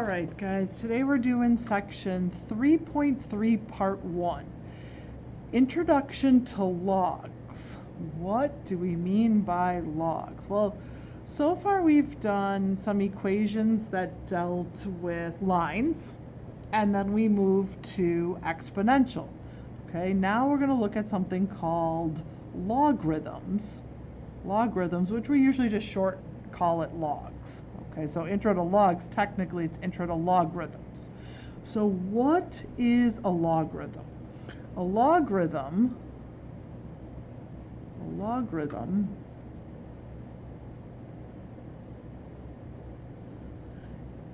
All right, guys, today we're doing section 3.3, part 1, Introduction to Logs. What do we mean by logs? Well, so far we've done some equations that dealt with lines, and then we moved to exponential. Okay, now we're going to look at something called logarithms, which we usually just short call it logs. Okay, so intro to logs, technically it's intro to logarithms. So what is a logarithm? A logarithm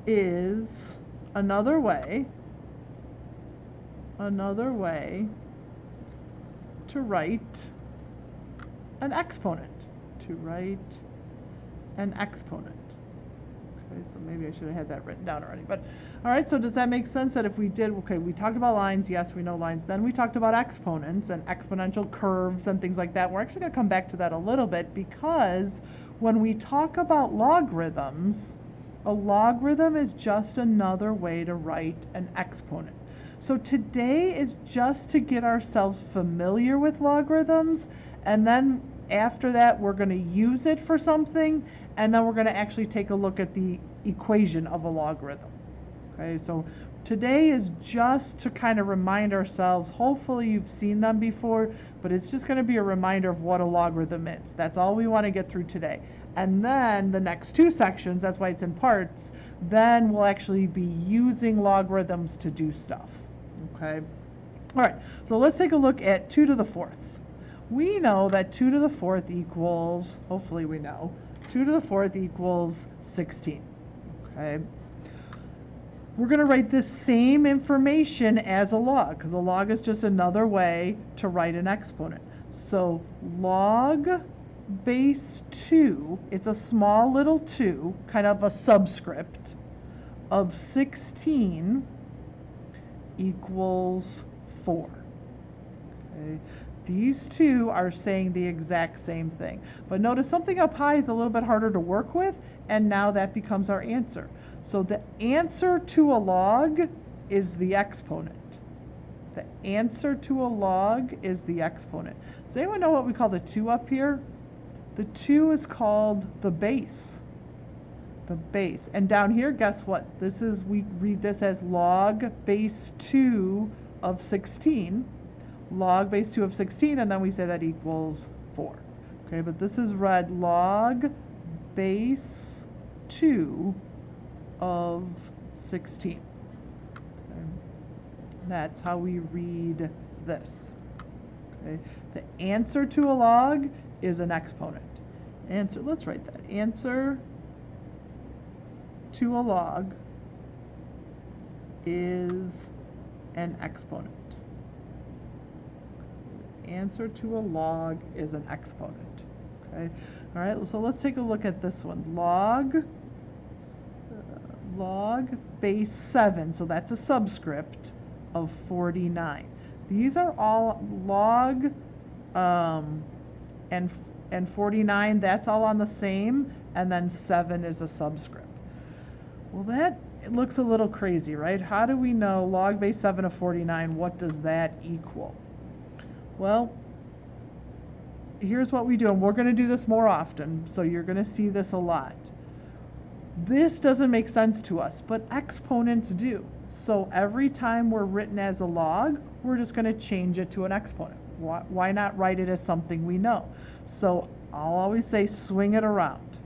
is another way to write an exponent. Okay, so maybe I should have had that written down already. But all right, so does that make sense that if we did, okay, we talked about lines, yes, we know lines. Then we talked about exponents and exponential curves and things like that. We're actually going to come back to that a little bit because when we talk about logarithms, a logarithm is just another way to write an exponent. So today is just to get ourselves familiar with logarithms, and then after that we're going to use it for something, and then we're going to actually take a look at the equation of a logarithm. Okay, so today is just to kind of remind ourselves. Hopefully you've seen them before, but it's just going to be a reminder of what a logarithm is. That's all we want to get through today. And then the next two sections, that's why it's in parts, then we'll actually be using logarithms to do stuff. Okay, all right, so let's take a look at 2 to the 4th. We know that 2 to the 4th equals, hopefully we know, 2 to the 4th equals 16. Okay. We're going to write this same information as a log, because a log is just another way to write an exponent. So log base 2, it's a small little 2, kind of a subscript, of 16 equals 4. Okay. These two are saying the exact same thing. But notice something up high is a little bit harder to work with, and now that becomes our answer. So the answer to a log is the exponent. The answer to a log is the exponent. Does anyone know what we call the 2 up here? The 2 is called the base. The base. And down here, guess what? This is, we read this as log base 2 of 16. Log base 2 of 16, and then we say that equals 4. Okay, but this is read log base 2 of 16. Okay. That's how we read this. Okay, the answer to a log is an exponent. Answer, let's write that. Answer to a log is an exponent. Answer to a log is an exponent. Okay, all right, so let's take a look at this one. Log base 7, so that's a subscript of 49. These are all log and 49, that's all on the same, and then 7 is a subscript. Well, that it looks a little crazy, right? How do we know log base 7 of 49, what does that equal? Well, here's what we do, and we're going to do this more often, so you're going to see this a lot. This doesn't make sense to us, but exponents do. So every time we're written as a log, we're just going to change it to an exponent. Why not write it as something we know? So I'll always say swing it around.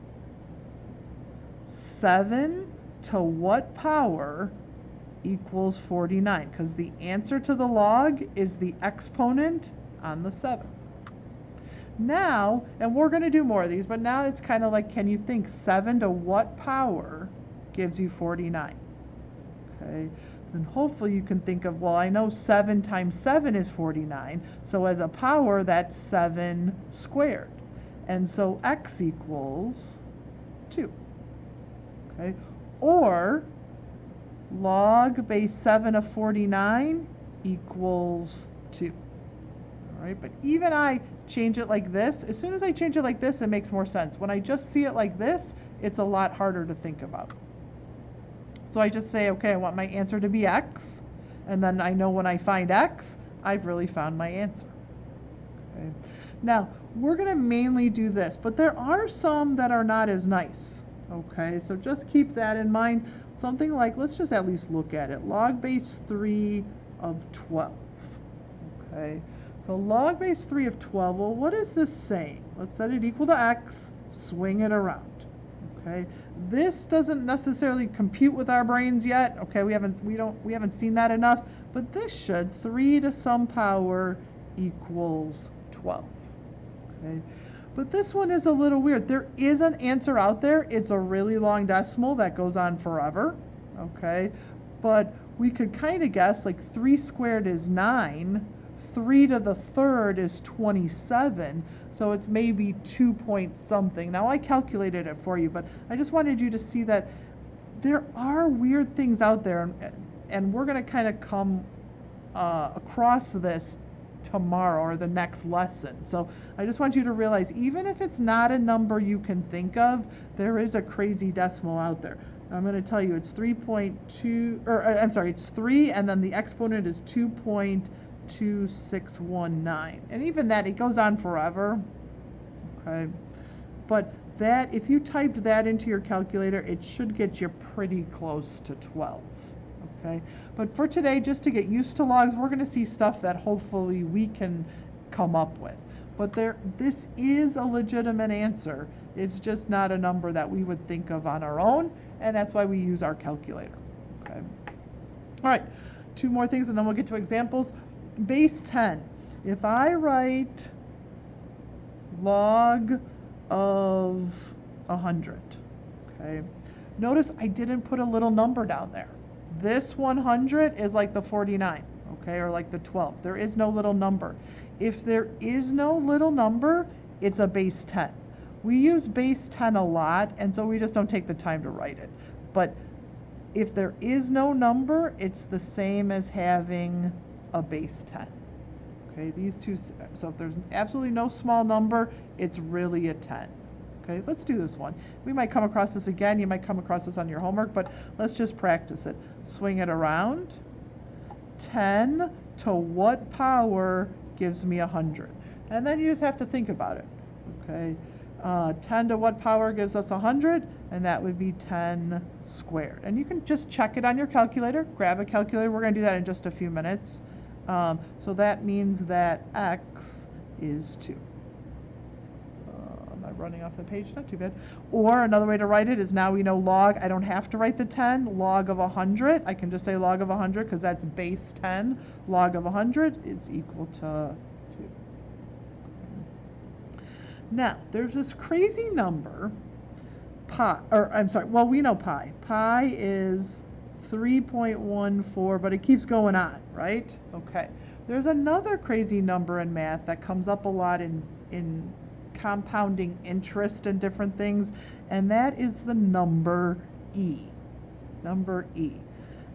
7 to what power equals 49? Because the answer to the log is the exponent on the 7. Now, and we're going to do more of these, but now it's kind of like, can you think 7 to what power gives you 49? Okay, then hopefully you can think of, well, I know 7 times 7 is 49, so as a power, that's 7 squared. And so x equals 2. Okay, or log base 7 of 49 equals 2. All right, but even I change it like this. As soon as I change it like this, it makes more sense. When I just see it like this, it's a lot harder to think about. So I just say, okay, I want my answer to be x, and then I know when I find x, I've really found my answer. Okay. Now, we're going to mainly do this, but there are some that are not as nice. Okay, so just keep that in mind. Something like, let's just at least look at it. Log base 3 of 12. Okay, so log base 3 of 12, well, what is this saying? Let's set it equal to x, swing it around. Okay, this doesn't necessarily compute with our brains yet. Okay, we haven't seen that enough, but this should 3 to some power equals 12. Okay, but this one is a little weird. There is an answer out there. It's a really long decimal that goes on forever. Okay, but we could kind of guess like 3 squared is 9, 3 to the third is 27, so it's maybe 2 point something. Now I calculated it for you, but I just wanted you to see that there are weird things out there, and we're going to kind of come across this tomorrow or the next lesson. So I just want you to realize, even if it's not a number you can think of, there is a crazy decimal out there. I'm going to tell you it's 3.2, or I'm sorry, it's 3, and then the exponent is 2.2619. And even that, it goes on forever. Okay, but that, if you typed that into your calculator, it should get you pretty close to 12. Okay, but for today, just to get used to logs, we're going to see stuff that hopefully we can come up with. But this is a legitimate answer. It's just not a number that we would think of on our own, and that's why we use our calculator. Okay. All right, 2 more things, and then we'll get to examples. Base 10. If I write log of 100, okay, notice I didn't put a little number down there. This 100 is like the 49, okay, or like the 12. There is no little number. If there is no little number, it's a base 10. We use base 10 a lot, and so we just don't take the time to write it. But if there is no number, it's the same as having a base 10. Okay, these two, so if there's absolutely no small number, it's really a 10. Okay, let's do this one. We might come across this again. You might come across this on your homework, but let's just practice it. Swing it around. 10 to what power gives me 100? And then you just have to think about it. Okay, 10 to what power gives us 100? And that would be 10 squared. And you can just check it on your calculator. Grab a calculator. We're going to do that in just a few minutes. So that means that x is 2. Am I running off the page? Not too bad. Or another way to write it is, now we know log. I don't have to write the 10. Log of 100. I can just say log of 100 because that's base 10. Log of 100 is equal to 2. Now, there's this crazy number, pi, or I'm sorry, well, we know pi. Pi is 3.14, but it keeps going on, right? Okay. There's another crazy number in math that comes up a lot in compounding interest and different things, and that is the number e. Number e.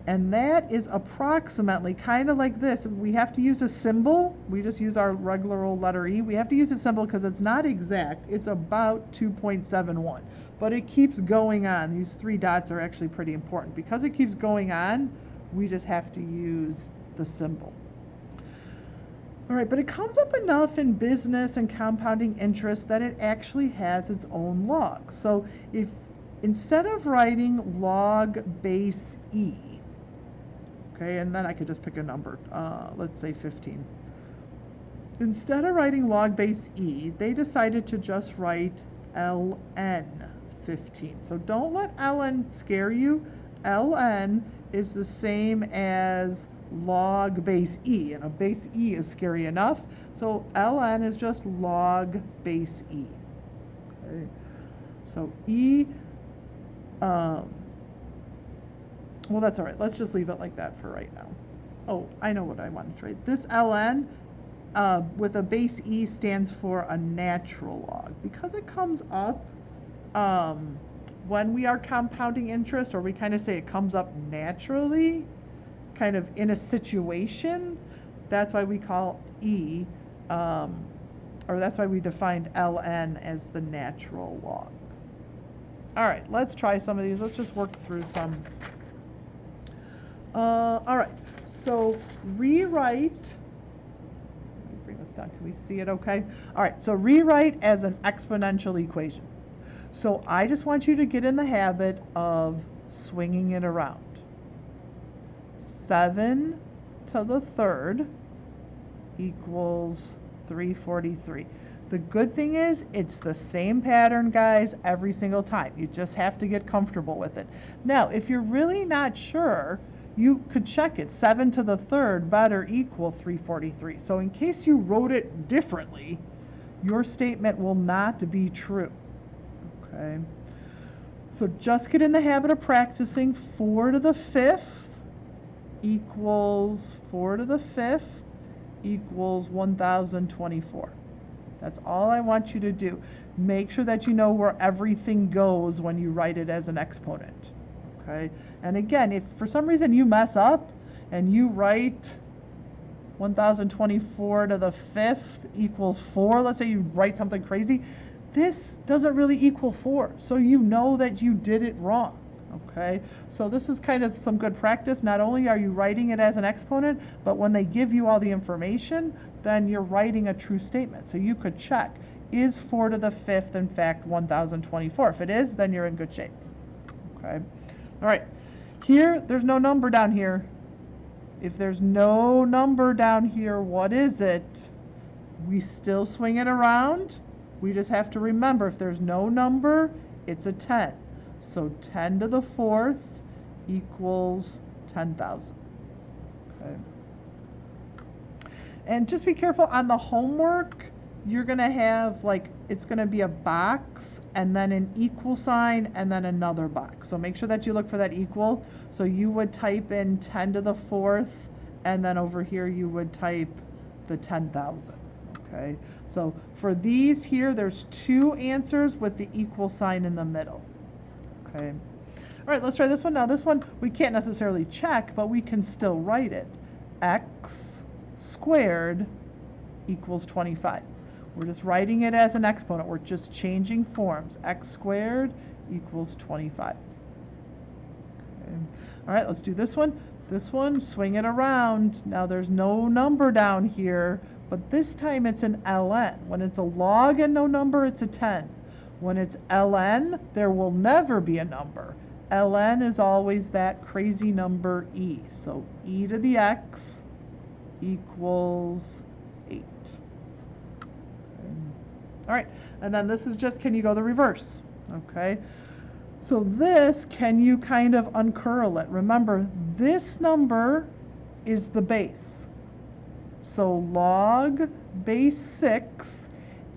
And that is approximately kind of like this. We have to use a symbol. We just use our regular old letter E. We have to use a symbol because it's not exact. It's about 2.71. But it keeps going on. These 3 dots are actually pretty important. Because it keeps going on, we just have to use the symbol. All right, but it comes up enough in business and compounding interest that it actually has its own log. So if instead of writing log base E, okay, and then I could just pick a number, let's say 15. Instead of writing log base E, they decided to just write ln 15. So don't let ln scare you. ln is the same as log base E, and a base E is scary enough. So ln is just log base E. Okay. So E, well, that's all right. Let's just leave it like that for right now. Oh, I know what I wanted to write. This ln with a base E stands for a natural log, because it comes up when we are compounding interest, or we kind of say it comes up naturally, kind of in a situation. That's why we call E, or that's why we defined ln as the natural log. All right, let's try some of these. Let's just work through some All right, so rewrite, let me bring this down, can we see it okay? All right, so rewrite as an exponential equation. So I just want you to get in the habit of swinging it around. 7 to the third equals 343. The good thing is it's the same pattern, guys, every single time. You just have to get comfortable with it. Now, if you're really not sure, you could check it. 7 to the third better equal 343. So in case you wrote it differently, your statement will not be true. Okay. So just get in the habit of practicing. 4 to the fifth equals 4 to the fifth equals 1024. That's all I want you to do. Make sure that you know where everything goes when you write it as an exponent. Okay? And again, if for some reason you mess up and you write 1024 to the fifth equals 4, let's say you write something crazy, this doesn't really equal 4. So you know that you did it wrong. Okay, so this is kind of some good practice. Not only are you writing it as an exponent, but when they give you all the information, then you're writing a true statement. So you could check, is 4 to the fifth in fact 1024? If it is, then you're in good shape. Okay, all right, here there's no number down here. If there's no number down here, what is it? We still swing it around. We just have to remember, if there's no number, it's a 10. So 10 to the fourth equals 10,000. Okay. And just be careful on the homework. You're going to have, like, it's going to be a box and then an equal sign and then another box. So make sure that you look for that equal. So you would type in 10 to the fourth, and then over here you would type the 10,000. Okay. So for these here, there's 2 answers with the equal sign in the middle. Okay. All right, let's try this one. Now this one we can't necessarily check, but we can still write it. X squared equals 25. We're just writing it as an exponent. We're just changing forms. X squared equals 25. Okay. All right, let's do this one. This one, swing it around. Now there's no number down here, but this time it's an ln. When it's a log and no number, it's a 10. When it's ln, there will never be a number. ln is always that crazy number e. So e to the x equals 8. Okay. All right, and then this is just, can you go the reverse? Okay, so this, can you kind of uncurl it? Remember, this number is the base. So log base 6.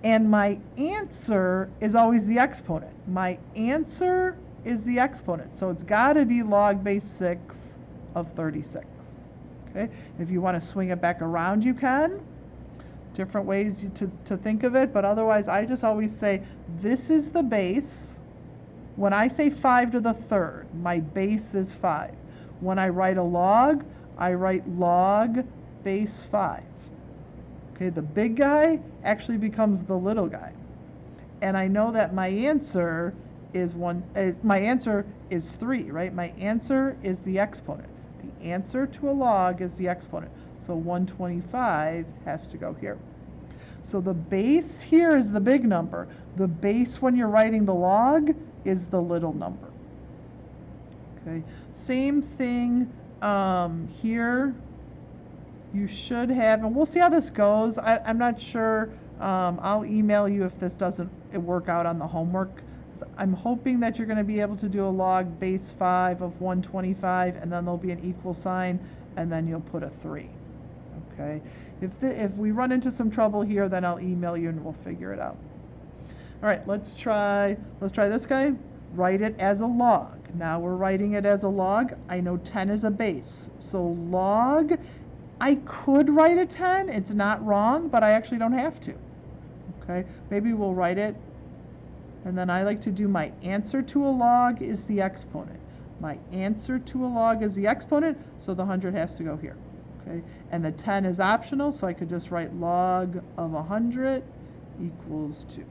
And my answer is always the exponent. My answer is the exponent. So it's got to be log base 6 of 36. Okay? If you want to swing it back around, you can. Different ways to think of it. But otherwise, I just always say, this is the base. When I say 5 to the third, my base is 5. When I write a log, I write log base 5. Okay, the big guy actually becomes the little guy. And I know that my answer is my answer is 3, right? My answer is the exponent. The answer to a log is the exponent. So 125 has to go here. So the base here is the big number. The base when you're writing the log is the little number. Okay, same thing here. You should have, and we'll see how this goes. I'm not sure. I'll email you if this doesn't work out on the homework. I'm hoping that you're going to be able to do a log base 5 of 125, and then there'll be an equal sign, and then you'll put a 3. Okay. If we run into some trouble here, then I'll email you and we'll figure it out. All right, let's try this guy. Write it as a log. Now we're writing it as a log. I know 10 is a base. So log, I could write a 10. It's not wrong, but I actually don't have to. Okay, maybe we'll write it. And then I like to do my answer to a log is the exponent. My answer to a log is the exponent, so the 100 has to go here. Okay, and the 10 is optional, so I could just write log of 100 equals 2.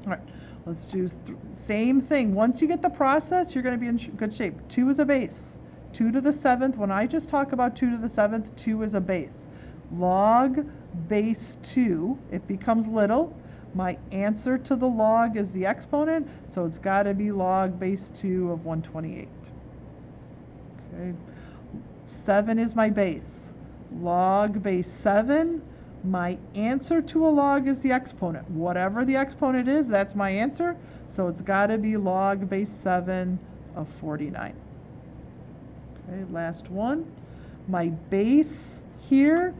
All right, Let's do same thing. Once you get the process, you're going to be in good shape. 2 is a base. 2 to the 7th, when I just talk about 2 to the 7th, 2 is a base. Log base 2, it becomes little. My answer to the log is the exponent, so it's got to be log base 2 of 128. Okay. 7 is my base. Log base 7, my answer to a log is the exponent. Whatever the exponent is, that's my answer, so it's got to be log base 7 of 49. Okay, last one. My base here,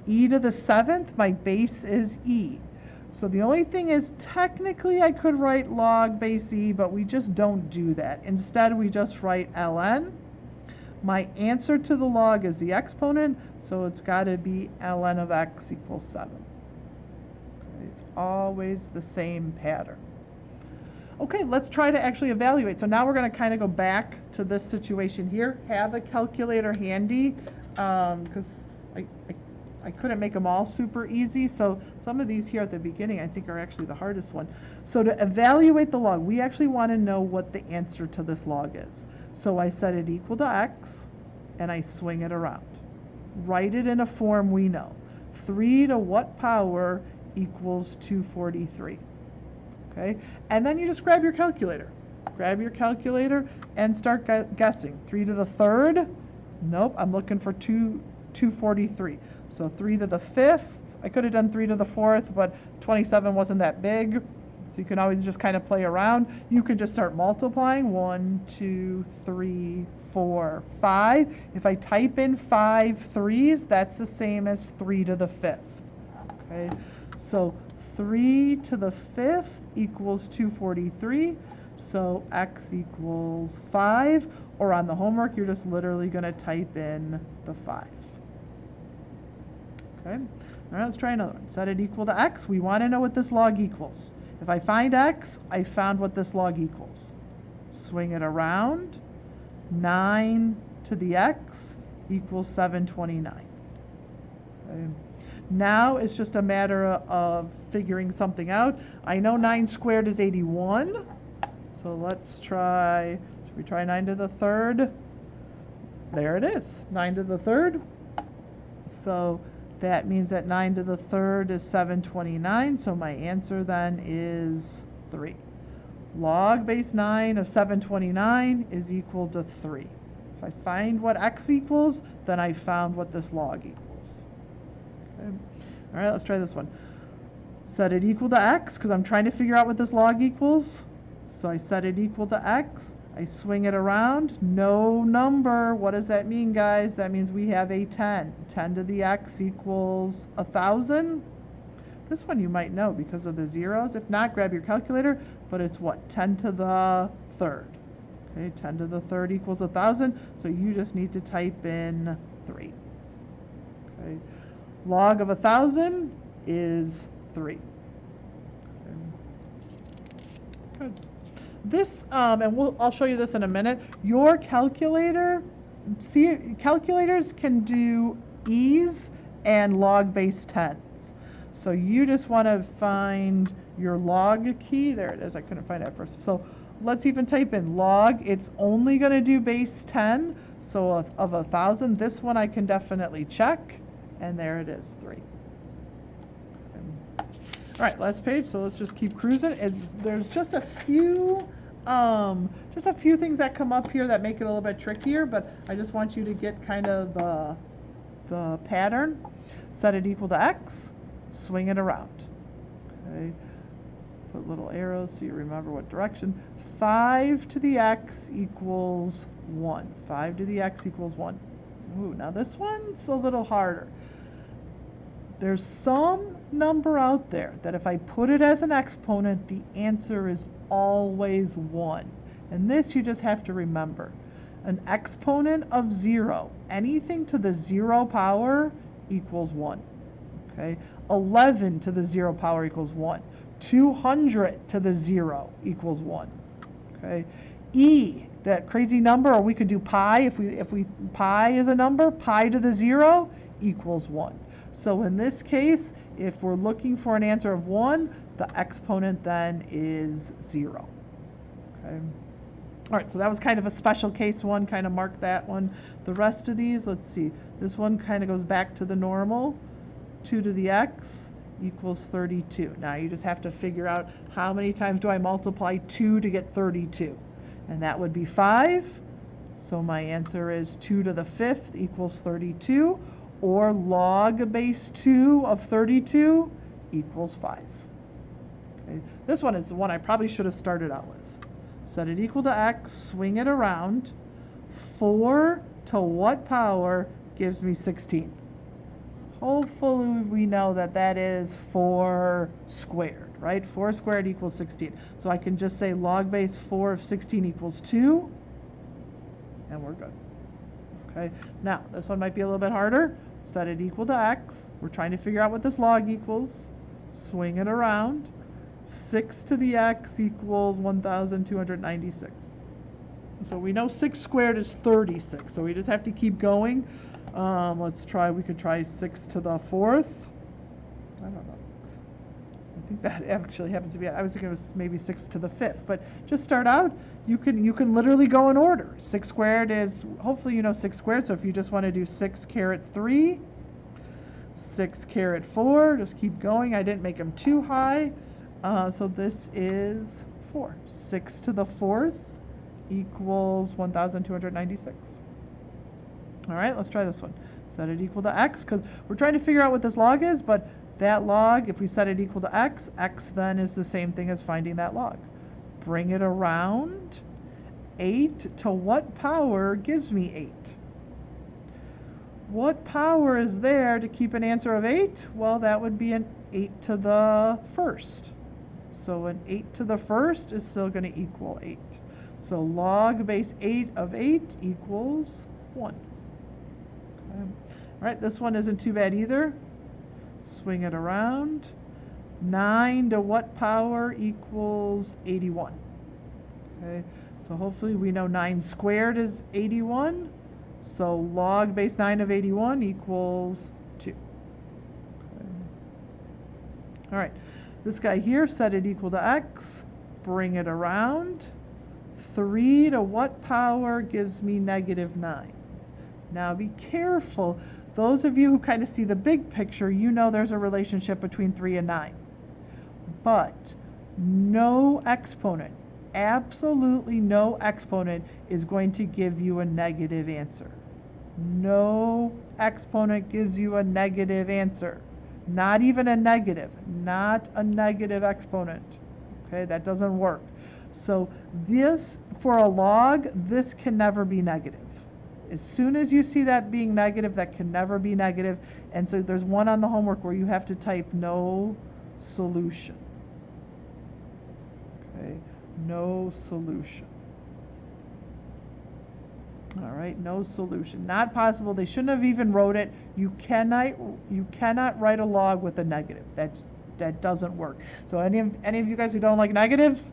e to the 7th, my base is e. So the only thing is, technically I could write log base e, but we just don't do that. Instead, we just write ln. My answer to the log is the exponent, so it's got to be ln of x equals 7. Okay, it's always the same pattern. Okay, let's try to actually evaluate. So now we're going to kind of go back to this situation here. Have a calculator handy, because I couldn't make them all super easy. So some of these here at the beginning I think are actually the hardest one. So to evaluate the log, we actually want to know what the answer to this log is. So I set it equal to x, and I swing it around. Write it in a form we know. 3 to what power equals 243? Okay, and then you just grab your calculator. Grab your calculator and start guessing. 3 to the 3rd? Nope, I'm looking for 243. So 3 to the 5th, I could have done 3 to the 4th, but 27 wasn't that big. So you can always just kind of play around. You can just start multiplying. 1, 2, 3, 4, 5. If I type in 5 3s, that's the same as 3 to the 5th. Okay, so 3 to the 5th equals 243. So x equals 5. Or on the homework, you're just literally going to type in the 5. Okay, all right, let's try another one. Set it equal to x. We want to know what this log equals. If I find x, I found what this log equals. Swing it around. 9 to the x equals 729. Okay. Now it's just a matter of figuring something out. I know 9 squared is 81. So let's try, should we try 9 to the 3rd? There it is, 9 to the 3rd. So that means that 9 to the 3rd is 729, so my answer then is 3. Log base 9 of 729 is equal to 3. If I find what x equals, then I found what this log equals. Okay. All right, let's try this one. Set it equal to x, because I'm trying to figure out what this log equals. So I set it equal to x. I swing it around, no number. What does that mean, guys? That means we have a 10. 10 to the x equals 1,000. This one you might know because of the zeros. If not, grab your calculator, but it's what? 10 to the 3rd. Okay, 10 to the 3rd equals 1,000, so you just need to type in 3. Okay, log of 1,000 is 3. Okay. Good. This, and I'll show you this in a minute. Your calculator, calculators can do e's and log base 10s. So you just want to find your log key. There it is. I couldn't find it at first. So let's even type in log. It's only going to do base 10. So of 1,000, this one I can definitely check. And there it is, 3. All right, last page, so let's just keep cruising. There's just a few things that come up here that make it a little bit trickier, but I just want you to get kind of the pattern. Set it equal to x, swing it around. Okay, put little arrows so you remember what direction. 5 to the x equals 1. 5 to the x equals 1. Ooh, now this one's a little harder. There's some number out there that if I put it as an exponent, the answer is always 1. And this you just have to remember. An exponent of 0, anything to the 0 power equals 1. Okay? 11 to the 0 power equals 1. 200 to the 0 equals 1. Okay? E, that crazy number, or we could do pi, if we pi is a number, pi to the 0 equals 1. So in this case, if we're looking for an answer of 1, the exponent then is 0. Okay. All right, so that was kind of a special case one, kind of mark that one. The rest of these, let's see. This one kind of goes back to the normal. 2 to the x equals 32. Now you just have to figure out how many times do I multiply 2 to get 32. And that would be 5. So my answer is 2 to the 5th equals 32. Or log base 2 of 32 equals 5. Okay. This one is the one I probably should have started out with. Set it equal to x, swing it around. 4 to what power gives me 16? Hopefully we know that that is 4 squared, right? 4 squared equals 16. So I can just say log base 4 of 16 equals 2, and we're good. Okay, now this one might be a little bit harder. Set it equal to x. We're trying to figure out what this log equals. Swing it around. 6 to the x equals 1,296. So we know 6 squared is 36, so we just have to keep going. Let's try, we could try 6 to the 4th. I don't know. I think that actually happens to be, I was thinking it was maybe 6 to the 5th, but just start out, you can literally go in order. 6 squared is, hopefully you know 6 squared, so if you just want to do 6 caret 3, 6 caret 4, just keep going. I didn't make them too high. So this is 4. 6 to the 4th equals 1,296. All right, let's try this one. Set it equal to x, because we're trying to figure out what this log is, but that log, if we set it equal to x, x then is the same thing as finding that log. Bring it around. 8 to what power gives me 8? What power is there to keep an answer of 8? Well, that would be an 8 to the 1st. So an 8 to the 1st is still going to equal 8. So log base 8 of 8 equals 1. Okay. All right, this one isn't too bad either. Swing it around. 9 to what power equals 81? Okay, so hopefully we know 9 squared is 81. So log base 9 of 81 equals 2. Okay. All right, this guy here, set it equal to x. Bring it around. 3 to what power gives me negative 9? Now be careful. Those of you who kind of see the big picture, you know there's a relationship between 3 and 9. But no exponent, absolutely no exponent is going to give you a negative answer. No exponent gives you a negative answer. Not even a negative, not a negative exponent. Okay, that doesn't work. So this, for a log, this can never be negative. As soon as you see that being negative, that can never be negative. And so there's one on the homework where you have to type no solution. Okay, no solution. All right, no solution. Not possible. They shouldn't have even wrote it. You cannot write a log with a negative. That doesn't work. So any of you guys who don't like negatives,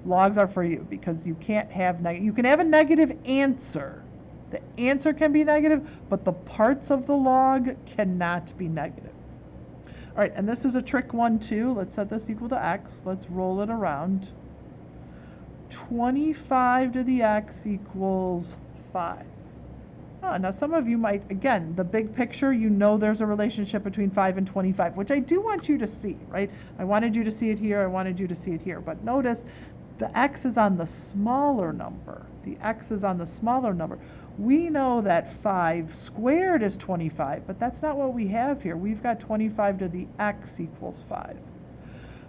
logs are for you, because you can't have you can have a negative answer. The answer can be negative, but the parts of the log cannot be negative. All right, and this is a trick one too. Let's set this equal to x. Let's roll it around. 25 to the x equals 5. Now some of you might, again, the big picture, you know there's a relationship between 5 and 25, which I do want you to see, right? I wanted you to see it here, I wanted you to see it here, but notice the x is on the smaller number. The x is on the smaller number. We know that 5 squared is 25, but that's not what we have here. We've got 25 to the x equals 5.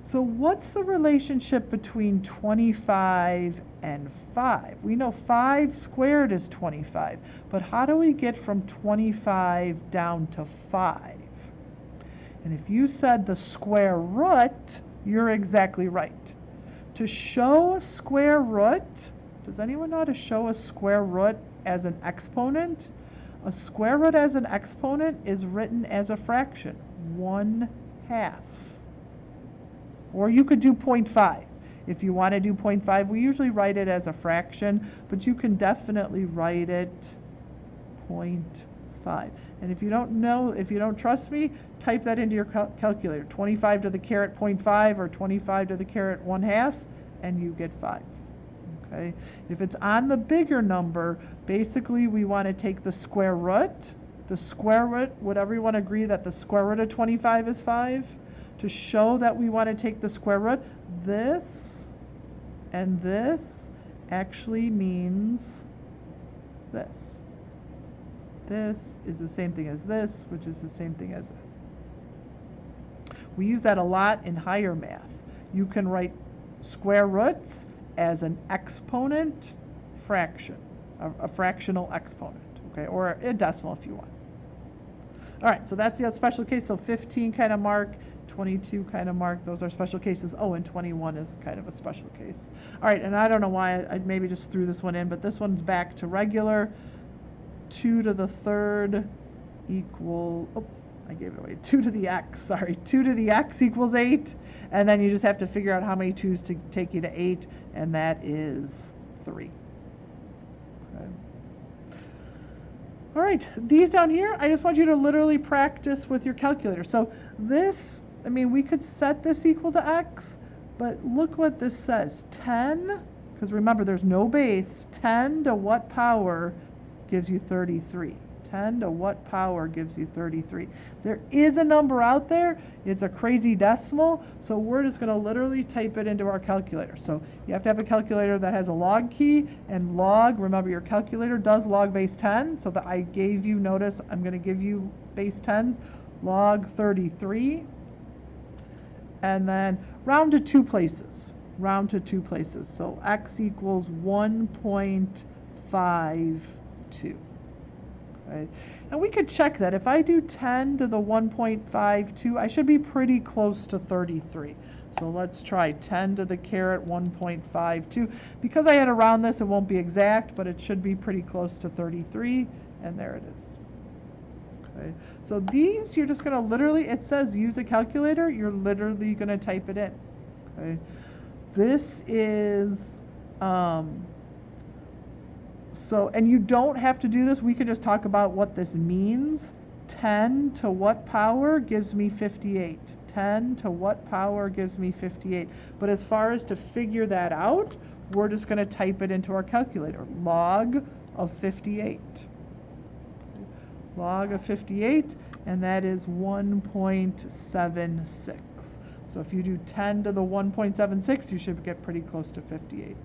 So what's the relationship between 25 and 5? We know 5 squared is 25, but how do we get from 25 down to 5? And if you said the square root, you're exactly right. To show a square root, does anyone know how to show a square root as an exponent? A square root as an exponent is written as a fraction, 1/2. Or you could do 0.5. If you want to do 0.5, we usually write it as a fraction, but you can definitely write it 0.5. 5. And if you don't know, if you don't trust me, type that into your calculator. 25 to the caret 0.5 or 25 to the caret 1/2, and you get 5. Okay? If it's on the bigger number, basically we want to take the square root. The square root, would everyone agree that the square root of 25 is 5? To show that we want to take the square root, this and this actually means this. This is the same thing as this, which is the same thing as that. We use that a lot in higher math. You can write square roots as an exponent fraction, a fractional exponent, okay, or a decimal if you want. All right, so that's the special case. So 15 kind of mark, 22 kind of mark. Those are special cases. Oh, and 21 is kind of a special case. All right, and I don't know why I maybe just threw this one in, but this one's back to regular. 2 to the third equal, oh, I gave it away. 2 to the x, sorry. 2 to the x equals 8. And then you just have to figure out how many 2's to take you to 8, and that is 3. Okay. All right, these down here, I just want you to literally practice with your calculator. So this, I mean, we could set this equal to x, but look what this says. 10, because remember there's no base, 10 to what power gives you 33. 10 to what power gives you 33? There is a number out there. It's a crazy decimal, so we're just going to literally type it into our calculator. So you have to have a calculator that has a log key, and log, remember your calculator does log base 10, so that I gave you, notice I'm going to give you base 10s, log 33, and then round to 2 places. Round to 2 places. So x equals 1.52. Okay. And we could check that. If I do 10 to the 1.52, I should be pretty close to 33. So let's try 10 to the caret 1.52. Because I had to round this, it won't be exact, but it should be pretty close to 33. And there it is. Okay. So these, you're just going to literally, it says use a calculator. You're literally going to type it in. Okay. This is... So, and you don't have to do this. We can just talk about what this means. 10 to what power gives me 58? 10 to what power gives me 58? But as far as to figure that out, we're just going to type it into our calculator. Log of 58. Log of 58, and that is 1.76. So if you do 10 to the 1.76, you should get pretty close to 58.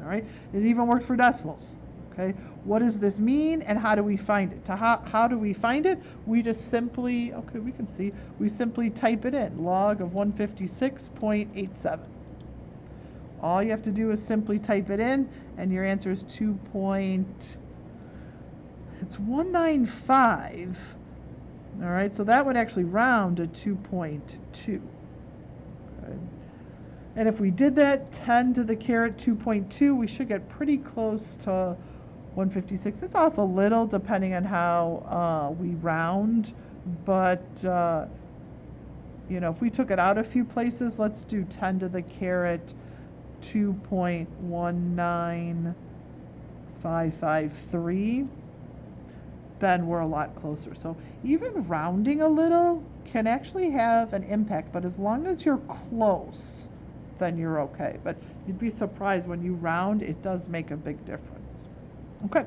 All right, it even works for decimals. Okay, what does this mean and how do we find it? How do we find it? We just simply, okay, we can see, we simply type it in, log of 156.87. All you have to do is simply type it in, and your answer is 195. All right, so that would actually round to 2.2. Okay. And if we did that, 10 to the caret 2.2, we should get pretty close to 156. It's off a little depending on how we round, but you know, if we took it out a few places, let's do 10 to the caret 2.19553, then we're a lot closer. So even rounding a little can actually have an impact, but as long as you're close, then you're okay. But you'd be surprised when you round, it does make a big difference. Okay,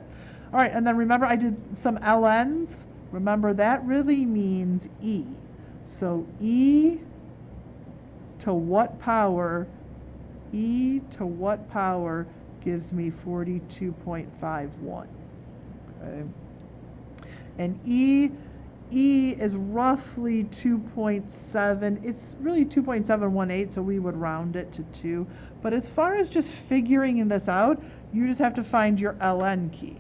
all right, and then remember I did some ln's. Remember that really means e. So e to what power, e to what power gives me 42.51, okay? And E is roughly 2.7. It's really 2.718, so we would round it to 2. But as far as just figuring this out, you just have to find your ln key.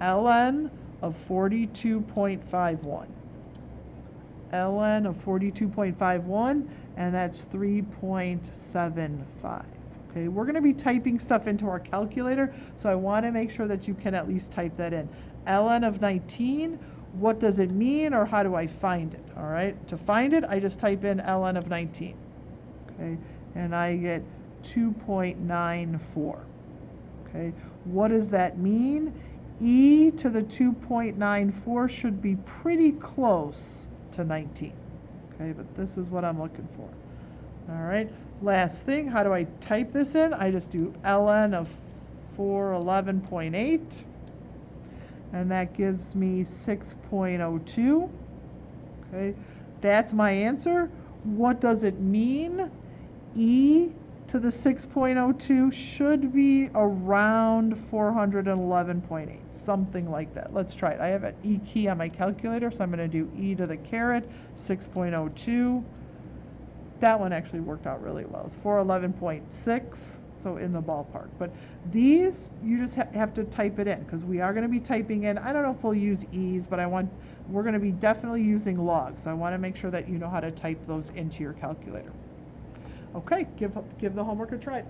ln of 42.51. ln of 42.51, and that's 3.75. Okay, we're going to be typing stuff into our calculator, so I want to make sure that you can at least type that in. ln of 19, what does it mean, or how do I find it? All right, to find it, I just type in ln of 19, okay, and I get 2.94. Okay, what does that mean? e to the 2.94 should be pretty close to 19. Okay, but this is what I'm looking for. All right, last thing, how do I type this in? I just do ln of 411.8, and that gives me 6.02. Okay, that's my answer. What does it mean? E to the 6.02 should be around 411.8, something like that. Let's try it. I have an E key on my calculator, so I'm going to do e to the caret 6.02. That one actually worked out really well. It's 411.6, so in the ballpark. But these, you just have to type it in, because we are going to be typing in, I don't know if we'll use e's, but we're going to be definitely using logs. So I want to make sure that you know how to type those into your calculator. Okay, give the homework a try.